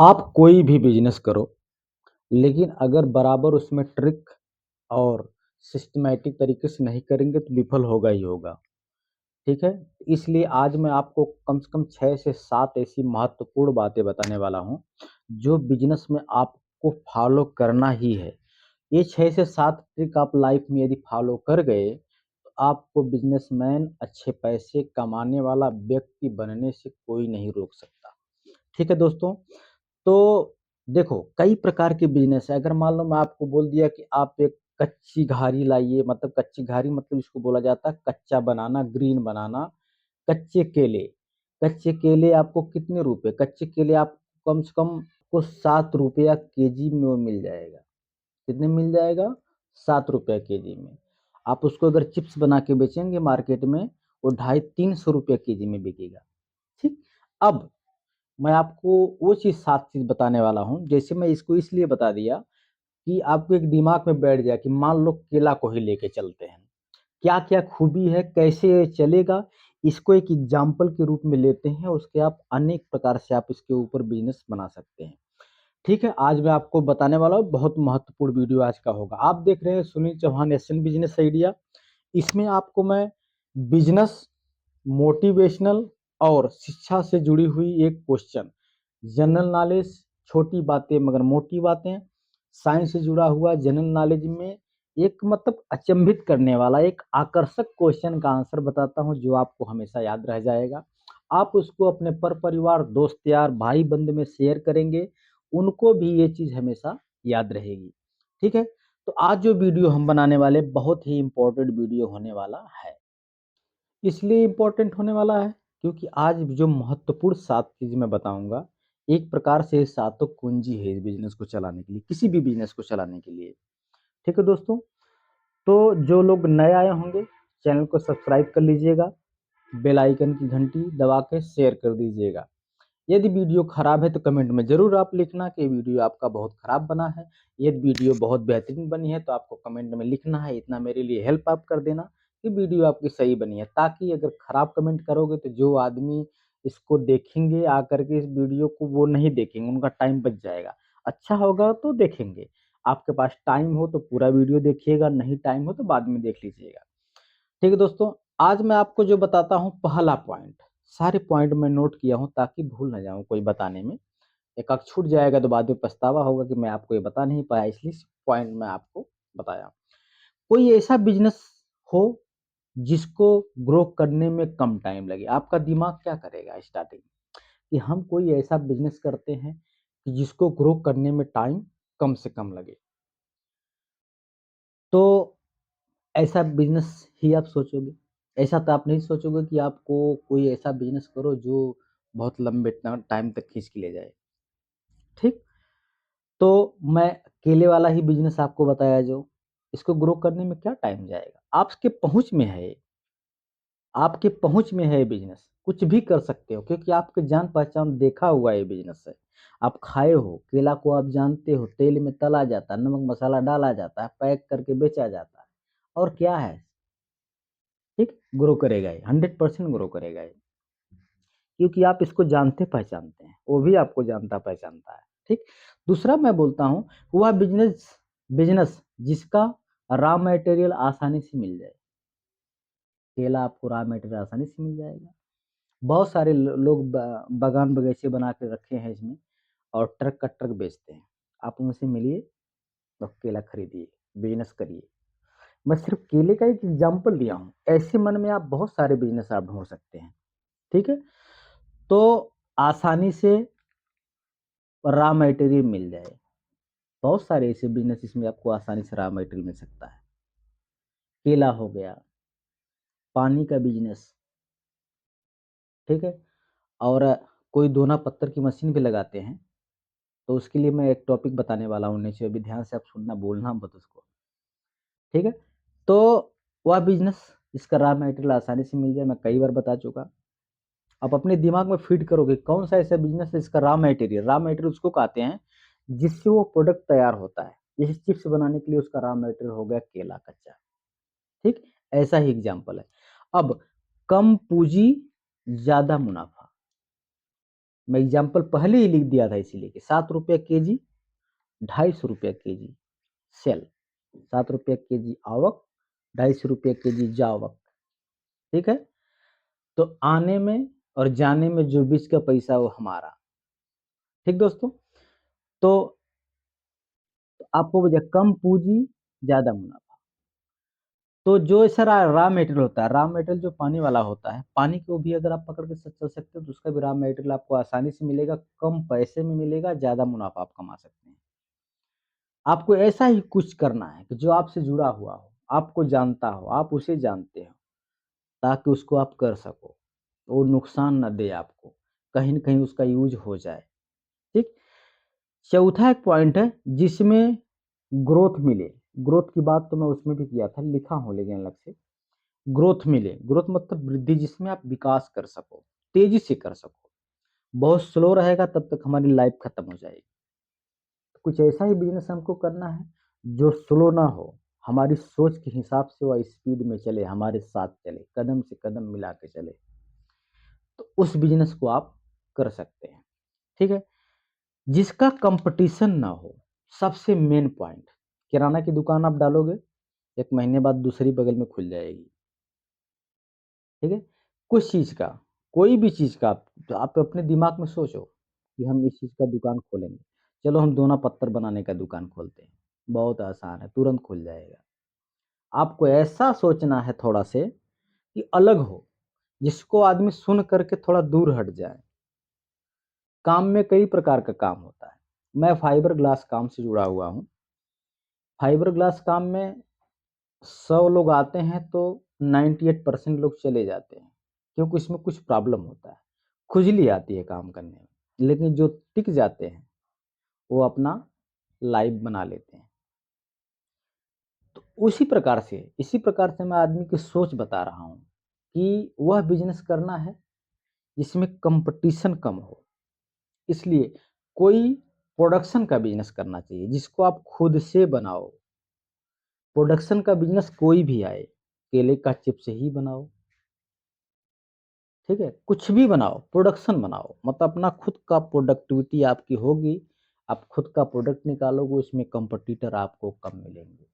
आप कोई भी बिजनेस करो, लेकिन अगर बराबर उसमें ट्रिक और सिस्टमैटिक तरीके से नहीं करेंगे तो विफल होगा ही होगा। ठीक है? इसलिए आज मैं आपको कम से कम 6 से 7 ऐसी महत्वपूर्ण बातें बताने वाला हूँ, जो बिजनेस में आपको फॉलो करना ही है। ये 6 से 7 ट्रिक आप लाइफ में यदि फॉलो कर गए, तो आपको बिजनेसमैन, अच्छे पैसे कमाने वाला व्यक्ति बनने से कोई नहीं रोक सकता। ठीक है दोस्तों? तो देखो, कई प्रकार के बिज़नेस है। अगर मान लो मैं आपको बोल दिया कि आप एक कच्ची घारी लाइए, मतलब कच्ची घारी मतलब इसको बोला जाता है कच्चा बनाना, ग्रीन बनाना, कच्चे केले। कच्चे केले आपको कितने रुपए? कच्चे केले आपको कम से कम को ₹7 केजी में वो मिल जाएगा। कितने में मिल जाएगा? ₹7 केजी में। आप उसको अगर चिप्स बना के बेचेंगे मार्केट में, वो ढाई ₹300 केजी में बिकेगा। ठीक? अब मैं आपको वो चीज़ 7 चीज़ बताने वाला हूँ। जैसे मैं इसको इसलिए बता दिया कि आपको एक दिमाग में बैठ जाए कि मान लो केला को ही लेके चलते हैं। क्या-क्या खूबी है, कैसे ये चलेगा, इसको एक एग्ज़ाम्पल के रूप में लेते हैं, उसके आप अनेक प्रकार से आप इसके ऊपर बिज़नेस बना सकते हैं। ठीक है? आज मैं आपको बताने वाला हूँ, बहुत महत्वपूर्ण वीडियो आज का होगा। आप देख रहे हैं Sunil Chauhan SN business idea. इसमें आपको मैं बिज़नेस, मोटिवेशनल और शिक्षा से जुड़ी हुई एक क्वेश्चन, जनरल नॉलेज, छोटी बातें मगर मोटी बातें, साइंस से जुड़ा हुआ जनरल नॉलेज में एक मतलब अचंभित करने वाला एक आकर्षक क्वेश्चन का आंसर बताता हूँ, जो आपको हमेशा याद रह जाएगा। आप उसको अपने पर परिवार, दोस्त यार, भाई बंद में शेयर करेंगे, उनको भी ये चीज़ हमेशा याद रहेगी। ठीक है? तो आज जो वीडियो हम बनाने वाले, बहुत ही इम्पोर्टेंट वीडियो होने वाला है। इसलिए इम्पोर्टेंट होने वाला है क्योंकि आज जो महत्वपूर्ण 7 चीज़ मैं बताऊँगा, एक प्रकार से ये सातों कुंजी है इस बिज़नेस को चलाने के लिए, किसी भी बिज़नेस को चलाने के लिए। ठीक है दोस्तों? तो जो लोग नए आए होंगे, चैनल को सब्सक्राइब कर लीजिएगा, बेल आइकन की घंटी दबा के शेयर कर दीजिएगा। यदि वीडियो खराब है तो कमेंट में ज़रूर आप लिखना कि वीडियो आपका बहुत खराब बना है। यदि वीडियो बहुत बेहतरीन बनी है तो आपको कमेंट में लिखना है, इतना मेरे लिए हेल्प आप कर देना कि वीडियो आपकी सही बनी है। ताकि अगर खराब कमेंट करोगे तो जो आदमी इसको देखेंगे आकर के इस वीडियो को वो नहीं देखेंगे, उनका टाइम बच जाएगा। अच्छा होगा तो देखेंगे, आपके पास टाइम हो तो पूरा वीडियो देखिएगा, नहीं टाइम हो तो बाद में देख लीजिएगा। ठीक है दोस्तों, आज मैं आपको जो बताता हूँ पहला पॉइंट, सारे पॉइंट मैं नोट किया हूँ ताकि भूल ना जाऊँ कोई बताने में। एक आध छूट जाएगा तो बाद में पछतावा होगा कि मैं आपको ये बता नहीं पाया, इसलिए पॉइंट मैं आपको बताया। कोई ऐसा बिज़नेस हो जिसको ग्रो करने में कम टाइम लगे। आपका दिमाग क्या करेगा स्टार्टिंग में कि हम कोई ऐसा बिज़नेस करते हैं कि जिसको ग्रो करने में टाइम कम से कम लगे। तो ऐसा बिज़नेस ही आप सोचोगे। ऐसा तो आप नहीं सोचोगे कि आपको कोई ऐसा बिज़नेस करो जो बहुत लंबे टाइम तक खींच के ले जाए, ठीक? तो मैं केले वाला ही बिज़नेस आपको बताया जो, इसको ग्रो करने में क्या टाइम जाएगा? आपके पहुँच में है ये, आपके पहुँच में है ये बिज़नेस, कुछ भी कर सकते हो क्योंकि आपके जान-पहचान देखा हुआ ये बिज़नेस है। आप खाए हो, केला को आप जानते हो, तेल में तला जाता है, नमक मसाला डाला जाता है, पैक करके बेचा जाता है और क्या है? ठीक? ग्रो करेगा ये, 100% ग्रो करेगा ये, क्योंकि आप इसको जानते-पहचानते हैं, वो भी आपको जानता-पहचानता है, ठीक? दूसरा मैं बोलता हूँ, वह बिज़नेस बिज़नेस जिसका रॉ मटेरियल आसानी से मिल जाए। केला आपको रॉ मटेरियल आसानी से मिल जाएगा। बहुत सारे लो लोग बागान बगीचे बना के रखे हैं इसमें और ट्रक का ट्रक बेचते हैं। आप उनसे मिलिए और केला खरीदिए, बिज़नेस करिए। मैं सिर्फ़ केले का एक एग्ज़ाम्पल दिया हूँ, ऐसे मन में आप बहुत सारे बिज़नेस आप ढूँढ सकते हैं, ठीक है? तो आसानी से रॉ मटेरियल मिल जाए। बहुत सारे ऐसे बिज़नेस इसमें आपको आसानी से रॉ मटेरियल मिल सकता है। केला हो गया, पानी का बिज़नेस, ठीक है? और कोई दोना पत्थर की मशीन भी लगाते हैं, तो उसके लिए मैं एक टॉपिक बताने वाला हूँ नीचे, अभी ध्यान से आप सुनना, बोलना मत उसको, ठीक है? तो वह बिज़नेस जिसका रॉ मटेरियल आसानी से मिल जाए, मैं कई बार बता चुका। आप अपने दिमाग में फ़ीड करोगे कौन सा ऐसा बिज़नेस है जिसका रॉ मटेरियल उसको कहते हैं, जिससे वो प्रोडक्ट तैयार होता है। जैसे चिप्स बनाने के लिए उसका रॉ मटेरियल हो गया केला कच्चा, ठीक? ऐसा ही एग्ज़ाम्पल है। अब कम पूँजी ज़्यादा मुनाफ़ा, मैं एग्जाम्पल पहले ही लिख दिया था इसीलिए कि 7 रुपये केजी, 250 रुपये केजी सेल, 7 रुपये केजी आवक, 250 रुपये केजी जावक। ठीक है, तो आने में और जाने में जो बीच का पैसा वो हमारा। ठीक दोस्तों, तो आपको वजह कम पूंजी ज्यादा मुनाफा। तो जो सर रॉ मटेरियल होता है, रॉ मटेरियल जो पानी वाला होता है, पानी को भी अगर आप पकड़ के चल सकते हो तो उसका भी रॉ मटेरियल आपको आसानी से मिलेगा, कम पैसे में मिलेगा, ज्यादा मुनाफा आप कमा सकते हैं। आपको ऐसा ही कुछ करना है कि जो आपसे जुड़ा हुआ हो, आपको जानता हो, आप उसे जानते हो, ताकि उसको आप कर सको, वो नुकसान ना दे आपको, कहीं न कहीं उसका यूज़ हो जाए। ठीक? चौथा एक पॉइंट है जिसमें ग्रोथ मिले। ग्रोथ की बात तो मैं उसमें भी किया था, लिखा हूँ लेकिन अलग से। ग्रोथ मिले, ग्रोथ मतलब वृद्धि, जिसमें आप विकास कर सको, तेज़ी से कर सको। बहुत स्लो रहेगा तब तक हमारी लाइफ़ खत्म हो जाएगी। कुछ ऐसा ही बिज़नेस हमको करना है जो स्लो ना हो, हमारी सोच के हिसाब से वह स्पीड में चले, हमारे साथ चले, कदम से कदम मिला के चले। तो उस बिज़नेस को आप कर सकते हैं। ठीक है? जिसका कंपटीशन ना हो, सबसे मेन पॉइंट। किराना की दुकान आप डालोगे, 1 महीने बाद दूसरी बगल में खुल जाएगी। ठीक है? कुछ चीज़ का, कोई भी चीज़ का तो आप अपने दिमाग में सोचो कि हम इस चीज़ का दुकान खोलेंगे। चलो हम दोना पत्थर बनाने का दुकान खोलते हैं, बहुत आसान है, तुरंत खुल जाएगा। आपको ऐसा सोचना है थोड़ा से कि अलग हो, जिसको आदमी सुन कर के थोड़ा दूर हट जाए। काम में कई प्रकार का काम होता है। मैं फाइबर ग्लास काम से जुड़ा हुआ हूँ। फाइबर ग्लास काम में 100 लोग आते हैं तो 98% लोग चले जाते हैं, क्योंकि इसमें कुछ प्रॉब्लम होता है, खुजली आती है काम करने में। लेकिन जो टिक जाते हैं, वो अपना लाइफ बना लेते हैं। तो इसी प्रकार से मैं आदमी की सोच बता रहा हूँ कि वह बिज़नेस करना है जिसमें कंपटीशन कम हो। इसलिए कोई प्रोडक्शन का बिज़नेस करना चाहिए, जिसको आप खुद से बनाओ। प्रोडक्शन का बिज़नेस कोई भी आए, केले का चिप्स ही बनाओ, ठीक है? कुछ भी बनाओ, प्रोडक्शन बनाओ, मतलब अपना खुद का प्रोडक्टिविटी आपकी होगी, आप खुद का प्रोडक्ट निकालोगे, उसमें कॉम्पिटिटर आपको कम मिलेंगे।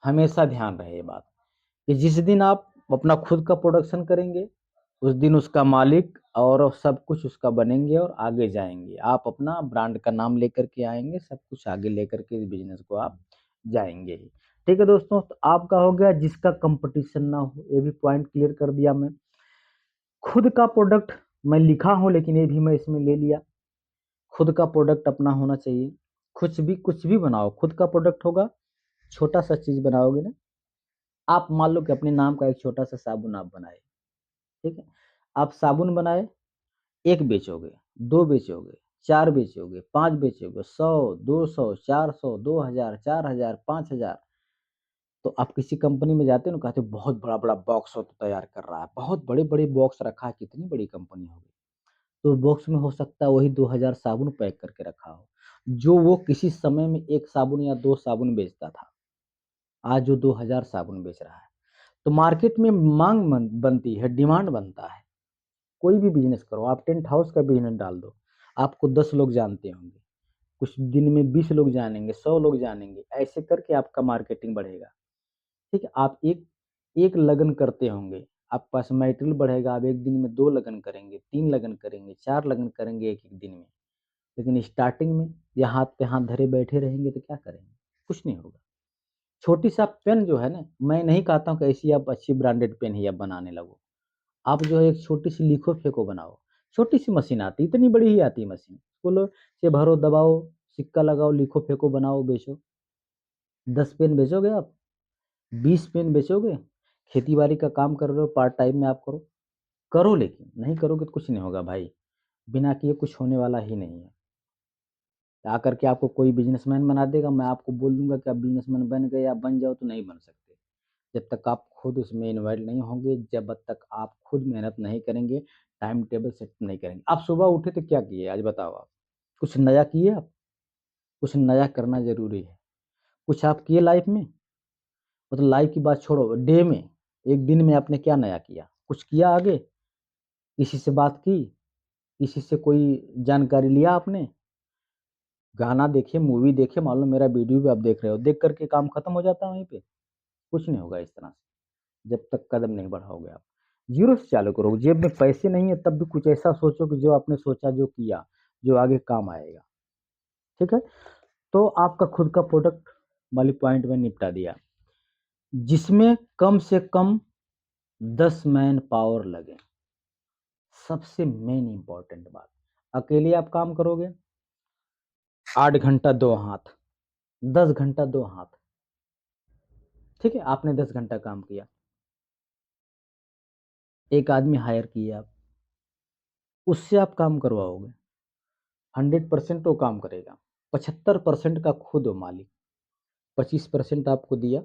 हमेशा ध्यान रहे ये बात कि जिस दिन आप अपना खुद का प्रोडक्शन करेंगे, उस दिन उसका मालिक और सब कुछ उसका बनेंगे और आगे जाएँगे। आप अपना ब्रांड का नाम लेकर के आएँगे, सब कुछ आगे लेकर के इस बिज़नेस को आप जाएँगे ही। ठीक है दोस्तों, तो आपका हो गया जिसका कॉम्पिटिशन ना हो, ये भी पॉइंट क्लियर कर दिया मैं। खुद का प्रोडक्ट मैं लिखा हूँ लेकिन ये भी मैं इसमें ले लिया। खुद का प्रोडक्ट अपना होना चाहिए। कुछ भी बनाओ, खुद का प्रोडक्ट होगा, छोटा-सा चीज़ बनाओगे ना, आप मान लो कि अपने नाम का एक छोटा-सा साबुन आप बनाए, ठीक है? आप साबुन बनाए, 1 बेचोगे, 2 बेचोगे, 4 बेचोगे, 5 बेचोगे, 100, 200, 400, 2000, 4000, 5000। तो आप किसी कंपनी में जाते हो ना, कहते हो बहुत बड़ा-बड़ा बॉक्स वो तो तैयार कर रहा है, बहुत बड़े-बड़े बॉक्स रखा है, कितनी बड़ी कंपनी होगी। तो बॉक्स में हो सकता है वही 2000 साबुन पैक करके रखा हो, जो वो किसी समय में 1 साबुन या 2 साबुन बेचता था, आज वो 2000 साबुन बेच रहा है। तो मार्केट में माँग बनती है, डिमांड बनता है। कोई भी बिज़नेस करो, आप टेंट हाउस का बिज़नेस डाल दो, आपको 10 लोग जानते होंगे, कुछ दिन में 20 लोग जानेंगे, 100 लोग जानेंगे, ऐसे करके आपका मार्केटिंग बढ़ेगा। ठीक है? आप एक एक लगन करते होंगे, आपके पास मटेरियल बढ़ेगा, आप 1 दिन में 2 लगन करेंगे, 3 लगन करेंगे, 4 लगन करेंगे एक-एक दिन में। लेकिन स्टार्टिंग में या हाथ पे हाथ धरे बैठे रहेंगे तो क्या करेंगे? कुछ नहीं होगा। छोटी-सा पेन जो है ना, मैं नहीं कहता हूँ कि ऐसी आप अच्छी ब्रांडेड पेन ही आप बनाने लगो। आप जो है एक छोटी-सी लिखो-फेंको बनाओ। छोटी-सी मशीन आती है, इतनी बड़ी ही आती है मशीन। उसको से भरो, दबाओ, सिक्का लगाओ, लिखो-फेंको, बनाओ, बेचो। 10 पेन बेचोगे आप, 20 पेन बेचोगे, खेती-बाड़ी का काम कर रहे हो, पार्ट टाइम में आप करो। करो लेकिन, नहीं करोगे तो कुछ नहीं होगा भाई। बिना किए कुछ होने वाला ही नहीं है। आकर के आपको कोई बिज़नेसमैन बना देगा, मैं आपको बोल दूँगा कि आप बिज़नेसमैन बन गए या बन जाओ तो नहीं बन सकते। जब तक आप खुद उसमें इन्वॉल्व नहीं होंगे, जब तक आप खुद मेहनत नहीं करेंगे, टाइम टेबल सेट नहीं करेंगे। आप सुबह उठे तो क्या किए आज बताओ आप? कुछ नया किए आप? कुछ नया करना ज़रूरी है। कुछ आप किए लाइफ़ में? मतलब लाइफ़ की बात छोड़ो, डे में, एक दिन में आपने क्या नया किया? कुछ किया आगे? किसी से बात की? किसी से कोई जानकारी लिया आपने? गाना देखे, मूवी देखे, मान लो मेरा वीडियो भी आप देख रहे हो, देख कर के काम खत्म हो जाता है वहीं पे? कुछ नहीं होगा इस तरह से, जब तक कदम नहीं बढ़ाओगे आप। ज़ीरो से चालू करो, जेब में पैसे नहीं है तब भी कुछ ऐसा सोचो कि जो आपने सोचा, जो किया, जो आगे काम आएगा, ठीक है? तो आपका खुद का प्रोडक्ट वाली पॉइंट में निपटा दिया, जिसमें कम से कम 10 मैन पावर लगे। सबसे मेन इम्पोर्टेंट बात, अकेले आप काम करोगे, 8 घंटा 2 हाथ, 10 घंटा 2 हाथ, ठीक है? आपने 10 घंटा काम किया, एक आदमी हायर किए आप, उससे आप काम करवाओगे, 100% वो काम करेगा, 75% का खुद हो मालिक, 25% आपको दिया,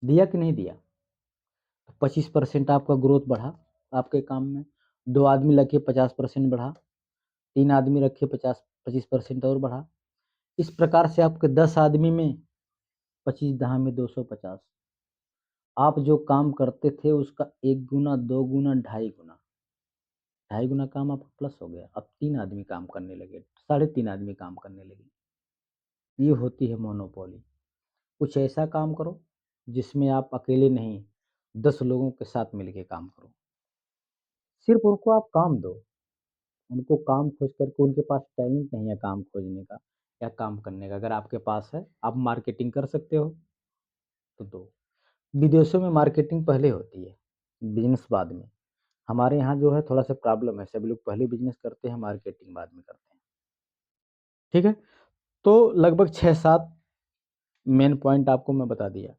दिया कि नहीं दिया? 25% आपका ग्रोथ बढ़ा आपके काम में, 2 आदमी लगे 50% बढ़ा, 3 आदमी रखे 50-25% और बढ़ा। इस प्रकार से आपके 10 आदमी में 25 दहा में 250, आप जो काम करते थे उसका 1 गुना, 2 गुना, ढाई गुना, ढाई गुना काम आपका प्लस हो गया। अब 3 आदमी काम करने लगे, 3.5 आदमी काम करने लगे। ये होती है मोनोपोली। कुछ ऐसा काम करो जिसमें आप अकेले नहीं, 10 लोगों के साथ मिलके काम करो। सिर्फ़ उनको आप काम दो, उनको काम खोज करके, उनके पास टैलेंट नहीं है काम खोजने का या काम करने का। अगर आपके पास है, आप मार्केटिंग कर सकते हो, तो दो। विदेशों में मार्केटिंग पहले होती है, बिज़नेस बाद में। हमारे यहाँ जो है थोड़ा-सा प्रॉब्लम है, सभी लोग पहले बिज़नेस करते हैं, मार्केटिंग बाद में करते हैं। ठीक है? तो लगभग 6-7 मेन पॉइंट आपको मैं बता दिया।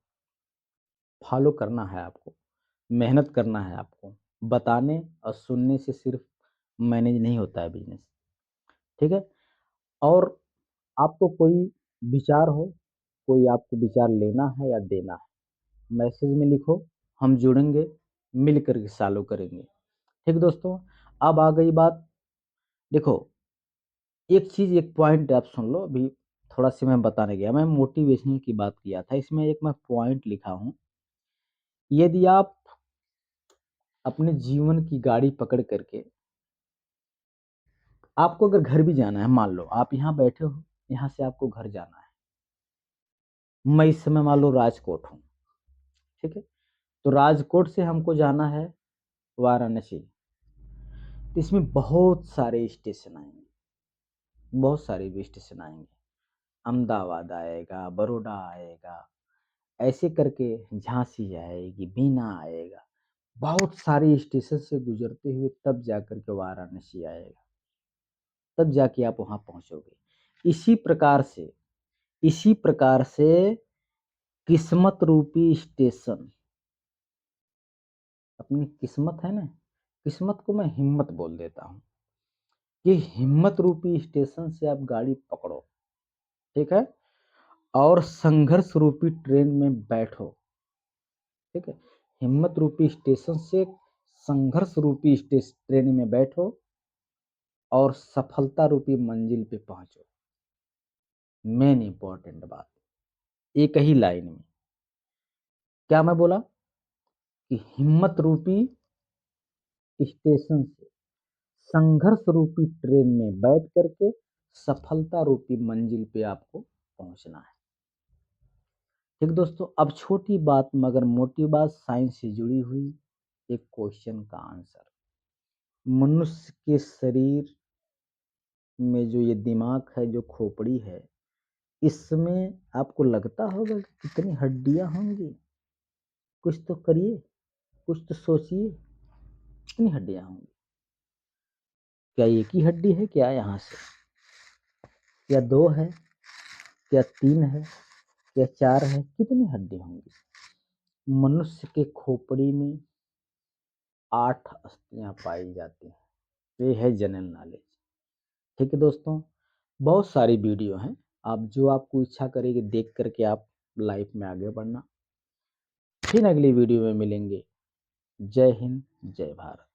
फॉलो करना है आपको, मेहनत करना है आपको। बताने और सुनने से सिर्फ़ मैनेज नहीं होता है बिज़नेस, ठीक है? और आपको कोई विचार हो, कोई आपको विचार लेना है या देना है, मैसेज में लिखो, हम जुड़ेंगे, मिल कर के सॉल्व करेंगे। ठीक दोस्तों, अब आ गई बात, देखो, एक चीज़, एक पॉइंट आप सुन लो, अभी थोड़ा-सा मैं बताने गया, मैं मोटिवेशनल की बात किया था, इसमें एक मैं पॉइंट लिखा हूँ, यदि आप अपने जीवन की गाड़ी पकड़ कर के, आपको अगर घर भी जाना है, मान लो आप यहाँ बैठे हो, यहाँ से आपको घर जाना है। मैं इस समय मान लो राजकोट हूँ, ठीक है? तो राजकोट से हमको जाना है वाराणसी। तो इसमें बहुत सारे स्टेशन आएँगे, बहुत सारे भी स्टेशन आएँगे। अहमदाबाद आएगा, बड़ौदा आएगा, ऐसे करके झांसी आएगी, बीना आएगा। बहुत सारे स्टेशन से गुजरते हुए तब जाकर के वाराणसी आएगा, तब जाके आप वहाँ पहुँचोगे। इसी प्रकार से किस्मत रूपी स्टेशन, अपनी किस्मत है ना, किस्मत को मैं हिम्मत बोल देता हूँ। ये हिम्मत रूपी स्टेशन से आप गाड़ी पकड़ो, ठीक है? और संघर्ष रूपी ट्रेन में बैठो, ठीक है? हिम्मत रूपी स्टेशन से संघर्ष रूपी ट्रेन में बैठो और सफलता रूपी मंजिल पे पहुंचो। मेन इंपॉर्टेंट बात, एक ही लाइन में क्या मैं बोला कि हिम्मत रूपी स्टेशन से संघर्ष रूपी ट्रेन में बैठ करके सफलता रूपी मंजिल पे आपको पहुंचना है। ठीक दोस्तों, अब छोटी बात मगर मोटी बात, साइंस से जुड़ी हुई एक क्वेश्चन का आंसर। मनुष्य के शरीर में जो ये दिमाग है, जो खोपड़ी है, इसमें आपको लगता होगा कि कितनी हड्डियां होंगी? कुछ तो करिए, कुछ तो सोचिए, कितनी हड्डियां होंगी? क्या एक ही हड्डी है क्या यहाँ से? क्या दो है? क्या तीन है? क्या चार है? कितनी हड्डी होंगी? मनुष्य के खोपड़ी में 8 अस्थियां पाई जाती हैं। ये है जनरल नॉलेज। ठीक है दोस्तों, बहुत सारी वीडियो हैं, आप जो आपको इच्छा करेगी देख करके आप लाइफ में आगे बढ़ना। फिर अगली वीडियो में मिलेंगे। जय हिंद, जय भारत।